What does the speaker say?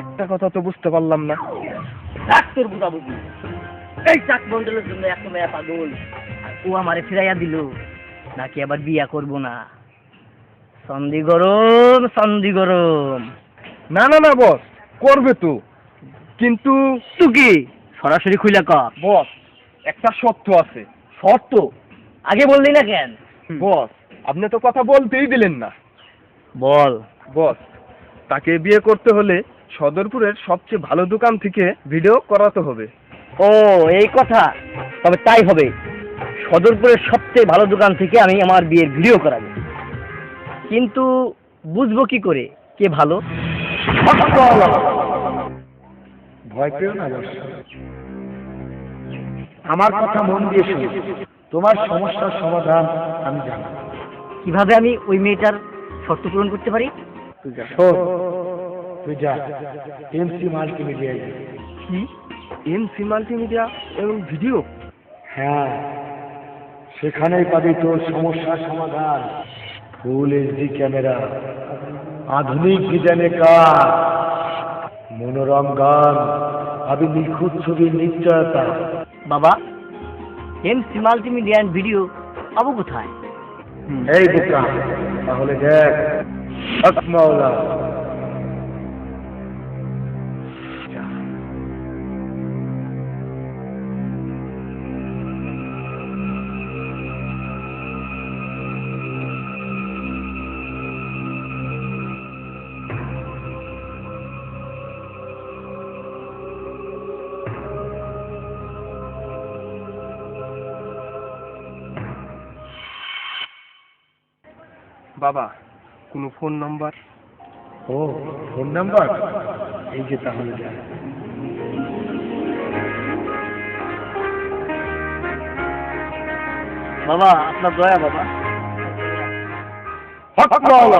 একটা কথা তো বুঝতে পারলাম না। ডাক্তার বুঝাবুঝি এই চাক মন্ডলের জন্য একটা মেয়া পাগল আর ও আমারে ফিরাইয়া দিল নাকি আবার বিয়া করব না। সন্ধি গরম সন্ধি গরম। না না না বস, করবে তো, কিন্তু তুই কি সরাসরি খুইলা ক। বস একটা শর্ত আছে। শর্ত আগে বললি না কেন? বস আপনি তো কথা বলতেই দিলেন না। বল। বস তাকে বিয়ে করতে হলে সদরপুরের সবচেয়ে ভালো দোকান থেকে ভিডিও করাতে হবে। ও এই কথা, তবে তাই হবে। সদরপুরের সবচেয়ে ভালো দোকান থেকে আমি আমার বিয়ের ভিডিও করাবো, কিন্তু বুঝবো কি করে কে ভালো? ভয় পেও না বস, আমার কথা মন দিয়ে শোনো। তোমার সমস্যার সমাধান আমি জানি। কিভাবে আমি ওই মেয়েটার শর্ত পূরণ করতে পারি? শোন, তুই যা এমসি মাল্টিমিডিয়ায় যা। কি এমসি মাল্টিমিডিয়া এবং ভিডিও? হ্যাঁ, সেখানেই পাবি তোর সমস্যার সমাধান। ফুল এইচডি ক্যামেরা, আধুনিক ডিজাইনের কাজ, মনোরম গান, পাবি নিখুঁত ছবির নিশ্চয়তা। বাবা, এমসি মাল্টিমিডিয়া এন্ড ভিডিও পাবো কোথায়? এই বোকা, তাহলে দেখ হক মাওলা। বাবা কোনো ফোন নাম্বার? ও ফোন নাম্বার, এই যে তাহলে দেখ। বাবা আপনার দয়া বাবা। হক মাওলা।